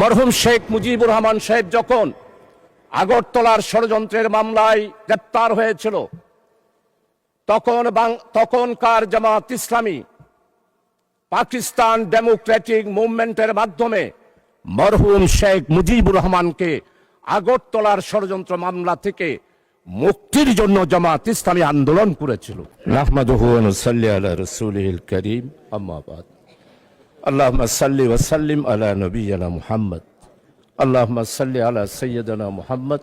মরহুম শেখ মুজিবুর রহমান সাহেব যখন আগরতলার ষড়যন্ত্রের মামলায় গ্রেপ্তার হয়েছিল, তখনকার জামাত ইসলামী পাকিস্তান ডেমোক্রেটিক মুভমেন্টের মাধ্যমে মরহুম শেখ মুজিবুর রহমানকে আগরতলার ষড়যন্ত্র মামলা থেকে মুক্তির জন্য জামাত ইসলামী আন্দোলন করেছিল। নাহমাদুহু ওয়া নুসাল্লি আলা রাসূলিল কারীম, আম্মা বাদ। আল্লাহুম্মা সাল্লি ওয়া সাল্লিম আলা নবিয়িনা মুহাম্মদ। আল্লাহুম্মা সাল্লি আলা সাইয়্যিদিনা মুহাম্মদ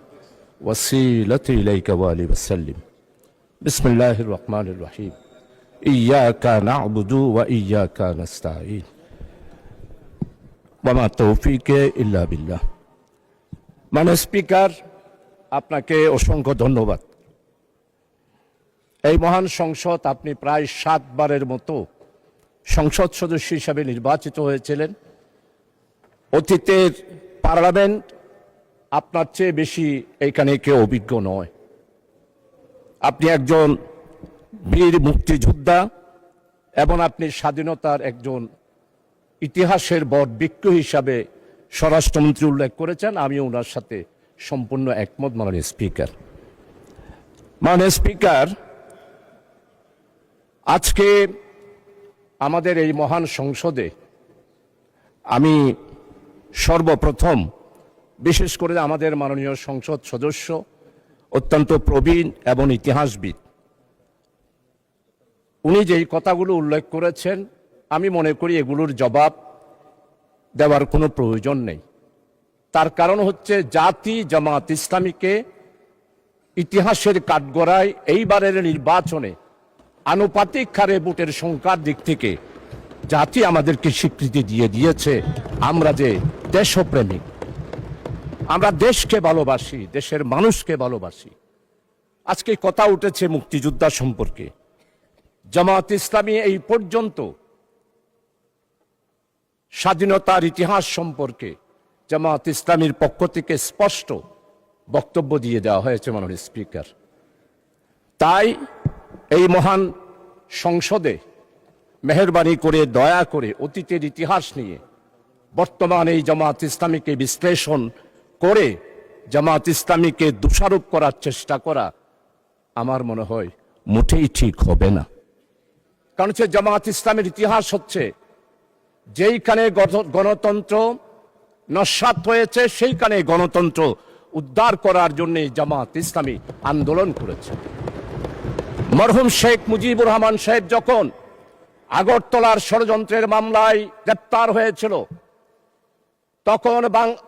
ওয়াসিলাতি ইলাইকা ওয়া আলিহি ওয়া সাল্লিম। বিসমিল্লাহির রহমানির রহিম। ইয়্যাকা না'বুদু ওয়া ইয়্যাকা নাস্তাঈন ওয়া মা তাওফীকি ইল্লা বিল্লাহ। মাননীয় স্পিকার, আপনাকে অসংখ্য ধন্যবাদ। এই মহান সংসদ আপনি প্রায় 7 বারের মতো সংসদ সদস্য হিসাবে নির্বাচিত হয়েছিলেন। অতীতের পার্লামেন্ট আপনার চেয়ে বেশি এখানে কেউ অভিজ্ঞ নয়। আপনি একজন বীর মুক্তিযোদ্ধা এবং আপনি স্বাধীনতার একজন ইতিহাসের বটবৃক্ষ হিসাবে স্বরাষ্ট্রমন্ত্রী উল্লেখ করেছেন। আমি ওনার সাথে সম্পূর্ণ একমত। মাননীয় স্পিকার, আজকে আমাদের এই মহান সংসদে আমি সর্বপ্রথম বিশেষ করে আমাদের মাননীয় সংসদ সদস্য অত্যন্ত প্রবীণ এবং ইতিহাসবিদ, উনি যেই কথাগুলো উল্লেখ করেছেন আমি মনে করি এগুলোর জবাব দেওয়ার কোনো প্রয়োজন নেই। তার কারণ হচ্ছে জাতি জামাত ইসলামীকে ইতিহাসের কাঠগড়ায় এইবারের নির্বাচনে আনুপাতিক হারে ভোটের সংখ্যার দিক থেকে জাতি আমাদেরকে স্বীকৃতি দিয়ে দিয়েছে আমরা যে দেশপ্রেমিক, আমরা দেশকে ভালোবাসি, দেশের মানুষকে ভালোবাসি। আজকে কথা উঠেছে মুক্তিযোদ্ধা সম্পর্কে। জামাত ইসলামী এই পর্যন্ত স্বাধীনতার ইতিহাস সম্পর্কে জামাত ইসলামীর পক্ষ থেকে স্পষ্ট বক্তব্য দিয়ে দেওয়া হয়েছে মাননীয় স্পিকার। তাই এই মহান সংসদে মেহেরবানি করে দয়া করে অতীতের ইতিহাস নিয়ে বর্তমান এই জামাত ইসলামীকে বিশ্লেষণ করে জামাত ইসলামীকে দোষারোপ করার চেষ্টা করা আমার মনে হয় মোটেই ঠিক হবে না। কারণ হচ্ছে জামাত ইসলামের ইতিহাস হচ্ছে যেইখানে গণতন্ত্র নস্যাৎ হয়েছে সেইখানে গণতন্ত্র উদ্ধার করার জন্য জামাত ইসলামী আন্দোলন করেছে। মরহুম শেখ মুজিবুর রহমান সাহেব যখন আগরতলার ষড়যন্ত্রের মামলায় গ্রেপ্তার হয়েছিল,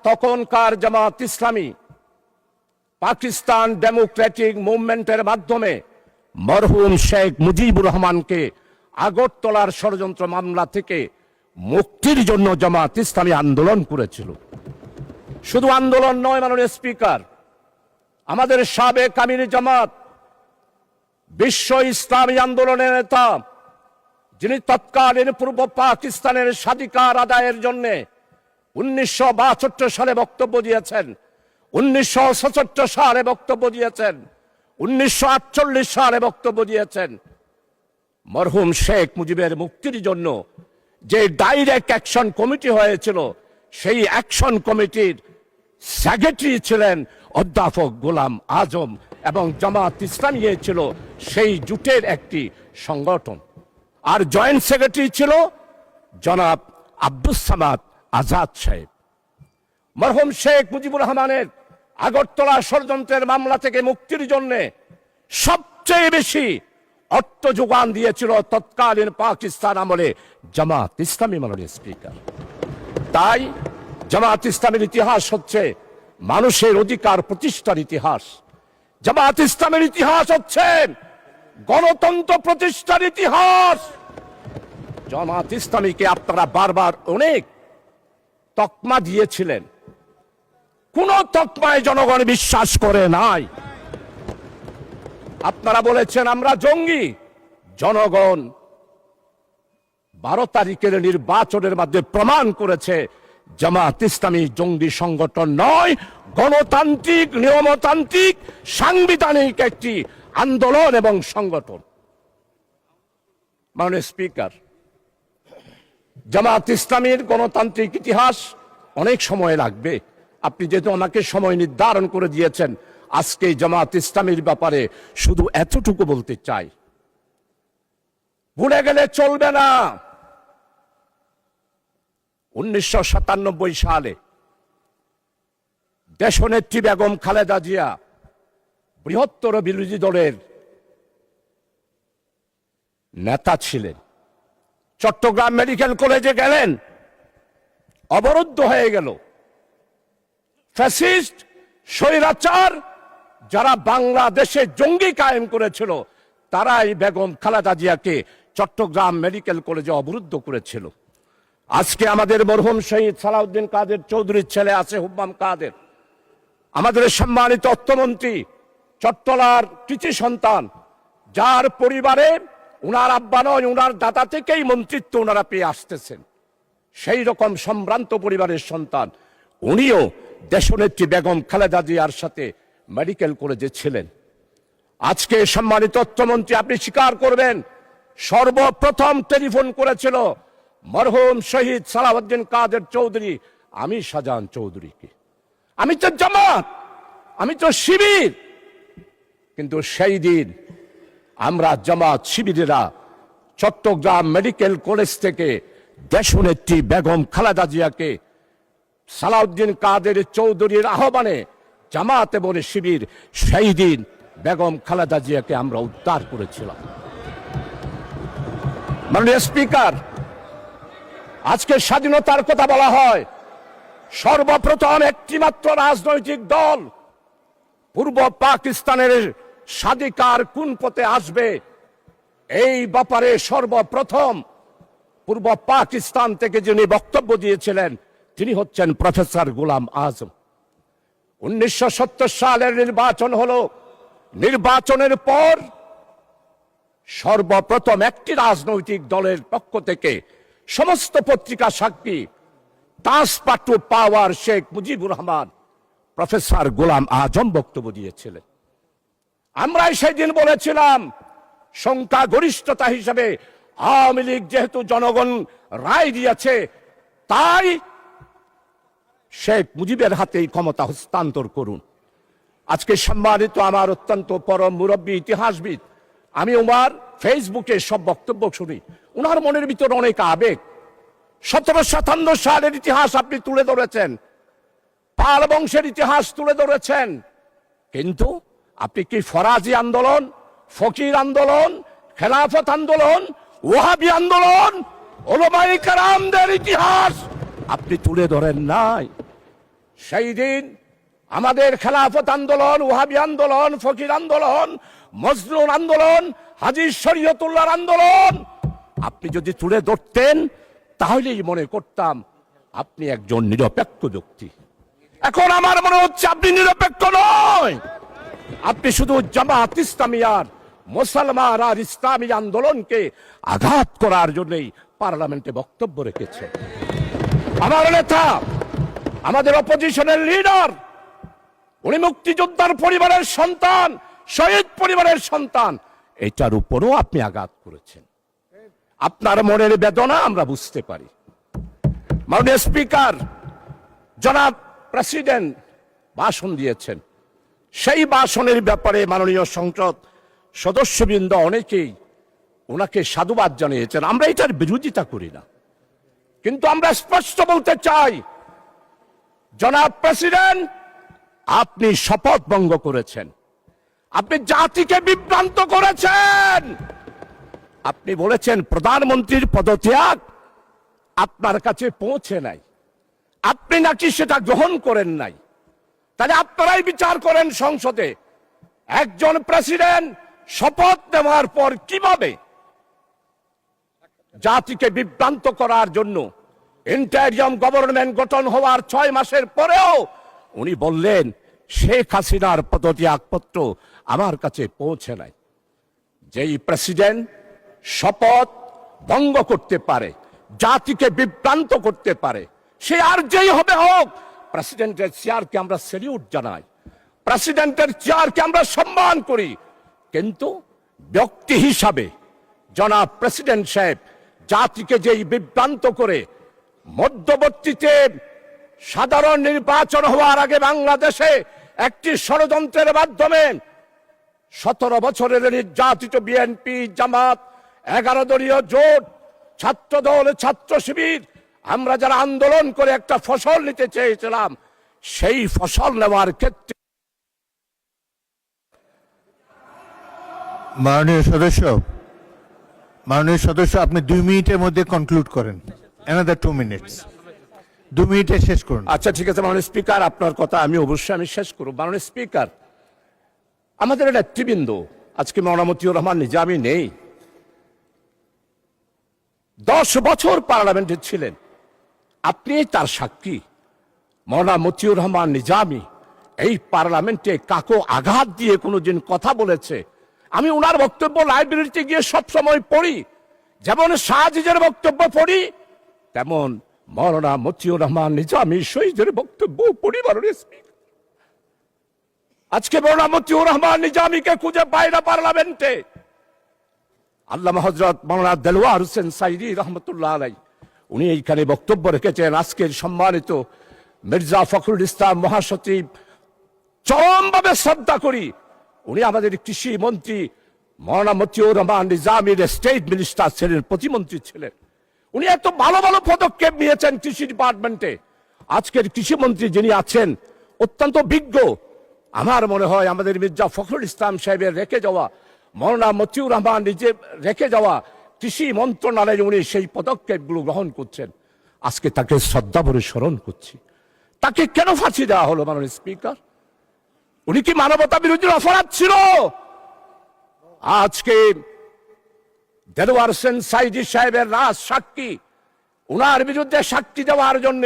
তখনকার জামাত ইসলামী পাকিস্তান ডেমোক্রেটিক মুভমেন্টের মাধ্যমে মরহুম শেখ মুজিবুর রহমানকে আগরতলার ষড়যন্ত্র মামলা থেকে মুক্তির জন্য জামাত ইসলামী আন্দোলন করেছিল। শুধু আন্দোলন নয় মাননীয় স্পিকার, আমাদের সাবেক আমির জামাত বিশ্ব ইসলামী আন্দোলনের নেতা, যিনি তৎকালীন পূর্ব পাকিস্তানের স্বাধিকার আদায়ের জন্য 1962 সালে বক্তব্য দিয়েছেন, 1967 সালে বক্তব্য দিয়েছেন, 1948 সালে বক্তব্য দিয়েছেন। মরহুম শেখ মুজিবের মুক্তির জন্য যে ডাইরেক্ট অ্যাকশন কমিটি হয়েছিল, সেই অ্যাকশন কমিটির সেক্রেটারি ছিলেন অধ্যাপক গোলাম আজম এবং জামাত ইসলামী ছিল সেই জোটের একটি সংগঠন। আর জয়েন্ট সেক্রেটারি ছিল জনাব আব্দুস সামাদ আজাদ সাহেব। মরহুম শেখ মুজিবুর রহমানের আগরতলা ষড়যন্ত্রের মামলা থেকে মুক্তির জন্য সবচেয়ে বেশি অর্থ যোগান দিয়েছিল তৎকালীন পাকিস্তান আমলে জামাত ইসলামী মাননীয় স্পিকার। তাই জামাত ইসলামের ইতিহাস হচ্ছে মানুষের অধিকার প্রতিষ্ঠার ইতিহাস। জামাত ইসলামের ইতিহাস হচ্ছে গণতন্ত্র প্রতিষ্ঠার ইতিহাস। জামাত ইসলামীকে আপনারা বারবার অনেক তকমা দিয়েছিলেন, কোন তকমায় জনগণ বিশ্বাস করে নাই। আপনারা বলেছেন আমরা জঙ্গি। জনগণ 12 তারিখের নির্বাচনের মাধ্যমে প্রমাণ করেছে জামাত ইসলামী জঙ্গি সংগঠন নয়, গণতান্ত্রিক নিয়মতান্ত্রিক সাংবিধানিক একটি আন্দোলন এবং সংগঠন। মাননীয় স্পিকার, জামাত ইসলামীর গণতান্ত্রিক ইতিহাস অনেক সময় লাগবে। আপনি যেহেতু আমাকে সময় নির্ধারণ করে দিয়েছেন, আজকে জামাত ইসলামীর ব্যাপারে শুধু এতটুকু বলতে চাই, ভুলে গেলে চলবে না। 1997 সালে দেশনেত্রী বেগম খালেদা জিয়া বৃহত্তর বিরোধী দলের নেতা ছিলেন। চট্টগ্রাম মেডিকেল কলেজে গেলেন, অবরুদ্ধ হয়ে গেল। ফ্যাসিস্ট স্বৈরাচার যারা বাংলাদেশে জঙ্গি কায়েম করেছিল, তারাই বেগম খালেদা জিয়াকে চট্টগ্রাম মেডিকেল কলেজে অবরুদ্ধ করেছিল। আজকে আমাদের মরহুম শহীদ সালাউদ্দিন কাদের চৌধুরীর ছেলে আছে হুম্মাম কাদের, আমাদের সম্মানিত অর্থমন্ত্রী, চট্টলার কৃতি সন্তান, যার পরিবারে উনার আব্বা নয়, উনার দাদা থেকেই মন্ত্রিত্ব ওনারা পেয়ে আসতেছেন। সেই রকম সম্ভ্রান্ত পরিবারের সন্তান উনিও দেশনেত্রী বেগম খালেদা জিয়ার সাথে মেডিকেল কলেজে ছিলেন। আজকে সম্মানিত অর্থমন্ত্রী, আপনি স্বীকার করবেন, সর্বপ্রথম টেলিফোন করেছিল মরহুম শহীদ সালাউদ্দিন কাদের চৌধুরী আমি শাহজাহান চৌধুরীকে। আমি তো জামাত, আমি তো শিবির, কিন্তু সেই দিন আমরা জামাত শিবিরেরা চট্টগ্রাম মেডিকেল কলেজ থেকে দেশনেত্রী বেগম খালেদা জিয়াকে সালাউদ্দিন কাদের চৌধুরীর আহ্বানে জামাত এবং শিবির সেই দিন বেগম খালেদা জিয়াকে আমরা উদ্ধার করেছিলাম। মাননীয় স্পিকার, আজকে স্বাধীনতার কথা বলা হয়, সর্বপ্রথম একটিমাত্র রাজনৈতিক দল পূর্ব পাকিস্তানের স্বাধিকার কোন পথে আসবে, এই ব্যাপারে সর্বপ্রথম পূর্ব পাকিস্তান থেকে যিনি বক্তব্য দিয়েছিলেন তিনি হচ্ছেন প্রফেসর গোলাম আজম। 1970 সালের নির্বাচন হলো, নির্বাচনের পর সর্বপ্রথম একটি রাজনৈতিক দলের পক্ষ থেকে সমস্ত পত্রিকা সাক্ষী, তাসপাটু পাওয়ার শেখ মুজিবুর রহমান প্রফেসর গোলাম আজম বক্তব্য দিয়েছিলেন। আমরাই সেদিন বলেছিলাম সংখ্যাগরিষ্ঠতা হিসেবে আওয়ামী লীগ যেহেতু জনগণ রায় দিয়েছে, তাই শেখ মুজিবের হাতে ক্ষমতা হস্তান্তর করুন। আজকে সম্মানিত আমার অত্যন্ত পরম মুরব্বী ইতিহাসবিদ, আমি ওনার ফেসবুকে সব বক্তব্য শুনি, ওনার মনের ভিতর অনেক আবেগ। 1757 সালের ইতিহাস আপনি তুলে ধরেছেন, পাল বংশের ইতিহাস তুলে ধরেছেন, কিন্তু আপনি কি ফরাজি আন্দোলন, ফকির আন্দোলন, খেলাফত আন্দোলন, ওয়াহাবি আন্দোলন, ওলামায়ে কেরামদের ইতিহাস আপনি তুলে ধরেন নাই? সেই দিন আমাদের খেলাফত আন্দোলন, ওয়াহাবি আন্দোলন, ফকির আন্দোলন, মজলুম আন্দোলন, হাজী শরীয়তুল্লাহর আন্দোলন আপনি যদি তুলে ধরতেন, তাহলেই মনে করতাম আপনি একজন নিরপেক্ষ ব্যক্তি। এখন আমার মনে হচ্ছে আপনি নিরপেক্ষ নয়, আপনি শুধু জামাত ইসলামিয়ার মুসলমান আর ইসলামী আন্দোলনকে আঘাত করার জন্যই পার্লামেন্টে বক্তব্য রেখেছেন। আমার নেতা, আমাদের অপোজিশনের লিডার, উনি মুক্তিযোদ্ধার পরিবারের সন্তান, শহীদ পরিবারের সন্তান, এটার উপরও আপনি আঘাত করেছেন। আপনার মনের বেদনা আমরা বুঝতে পারি। মাননীয় স্পিকার, জনাব প্রেসিডেন্ট ভাষণ দিয়েছেন, সেই ভাষণের ব্যাপারে মাননীয় সংসদ সদস্যবৃন্দ অনেকেই ওনাকে সাধুবাদ জানিয়েছেন। আমরা এটার বিরোধিতা করি না, কিন্তু আমরা স্পষ্ট বলতে চাই, জনাব প্রেসিডেন্ট, আপনি শপথ ভঙ্গ করেছেন, আপনি জাতিকে বিভ্রান্ত করেছেন। আপনি বলেছেন প্রধানমন্ত্রীর পদত্যাগ আপনার কাছে পৌঁছে নাই, আপনি নাকি সেটা গ্রহণ করেন নাই। তাহলে আপনারাই বিচার করেন সংসদে, একজন প্রেসিডেন্ট শপথ নেওয়ার পর কিভাবে জাতিকে বিভ্রান্ত করার জন্য ইন্টারিয়াম গভর্নমেন্ট গঠন হওয়ার 6 মাসের পরেও উনি বললেন শেখ হাসিনার পদত্যাগপত্র আমার কাছে পৌঁছে নাই। যেই প্রেসিডেন্ট শপথ ভঙ্গ করতে পারে, জাতিকে বিভ্রান্ত করতে পারে, সে আর যেই হবে হোক, প্রেসিডেন্টের চেয়ারকে আমরা স্যালিউট জানাই, প্রেসিডেন্টের চেয়ারকে আমরা সম্মান করি, কিন্তু ব্যক্তি হিসাবে জনাব প্রেসিডেন্ট সাহেব জাতিকে যেই বিভ্রান্ত করে মধ্যবর্তীতে সাধারণ নির্বাচন হওয়ার আগে বাংলাদেশে একটি ষড়যন্ত্রের মাধ্যমে 17 বছরের নির্যাতিত বিএনপি, জামাত, 11 দলীয় জোট, ছাত্র দল, ছাত্র শিবির, আমরা যারা আন্দোলন করে একটা ফসল নিতে চেয়েছিলাম, সেই ফসল নেওয়ার ক্ষেত্রে মাননীয় সদস্য আপনি 2 মিনিটের মধ্যে কনক্লুড করেন। অ্যানাদার 2 মিনিটস, 2 মিনিটে শেষ করুন। আচ্ছা ঠিক আছে মাননীয় স্পিকার, আপনার কথা আমি অবশ্যই শেষ করব। মাননীয় স্পিকার, আমাদের নেতৃবৃন্দ আজকে মাওলানা মতিউর রহমান নিজামী নেই, 10 বছর পার্লামেন্টে ছিলেন, আপনি তার সাক্ষী। মাওলানা মতিউর রহমান নিজামী এই পার্লামেন্টে কাকো আঘাত দিয়ে কোনোদিন কথা বলেছে? আমি ওনার বক্তব্য লাইব্রেরিতে গিয়ে সব সময় পড়ি, যেমন শাহজিজের বক্তব্য পড়ি, তেমন মাওলানা মতিউর রহমান নিজামী শহীদের বক্তব্য পড়ি। মাননীয় স্পিকার, আজকে মাওলানা মতিউর রহমান নিজামীকে খুঁজে পায় না পার্লামেন্টে। আল্লামা হযরত মাওলানা দেলওয়ার হোসেন সাইদি রহমতুল্লাহ আলাই উনি এইখানে বক্তব্য রেখেছেন। আজকের সম্মানিত মির্জা ফখরুল ইসলাম মহাসচিব, চরমভাবে শ্রদ্ধা করি, উনি আমাদের কৃষি মন্ত্রী মাওলানা মতিউর রহমান নিজামীর স্টেট মিনিস্টার ছিলেন, প্রতিমন্ত্রী ছিলেন। উনি এত ভালো ভালো পদক্ষেপ নিয়েছেন কৃষি ডিপার্টমেন্টে। আজকের কৃষিমন্ত্রী যিনি আছেন অত্যন্ত বিজ্ঞ। আমার মনে হয় আমাদের মির্জা ফখরুল ইসলাম সাহেবের রেখে যাওয়া, মাওলানা মতিউর রহমান নিজে রেখে যাওয়া কৃষি মন্ত্রণালয়ে উনি সেই পদক্ষেপগুলো গ্রহণ করছেন। আজকে তাকে শ্রদ্ধা ভরে স্মরণ করছি। তাকে কেন ফাঁসি দেওয়া হলো মাননীয় স্পিকার? উনি কি মানবতা বিরোধী অপরাধ ছিল? আজকে দেলওয়ার হোসেন সাইদি সাহেবের রাজ সাক্ষী, উনার বিরুদ্ধে সাক্ষী দেওয়ার জন্য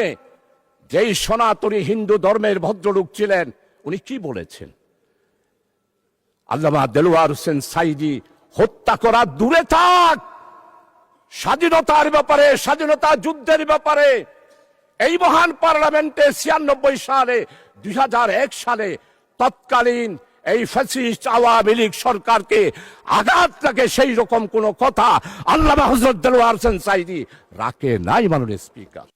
যেই সনাতনী হিন্দু ধর্মের ভদ্রলোক ছিলেন, উনি কি বলেছেন? আল্লামা দেলওয়ার হোসেন সাইদি হত্যা করা দূরে থাক, স্বাধীনতার ব্যাপারে, স্বাধীনতা যুদ্ধের ব্যাপারে এই মহান পার্লামেন্টে 96 সালে, 2001 সালে তৎকালীন এই ফ্যাসিস্ট আওয়ামী লীগ সরকারকে আঘাত লাগে সেই রকম কোন কথা আল্লামা হযরত দেলওয়ার হোসেন সাইদি রাখে নাই। মাননীয় স্পিকার,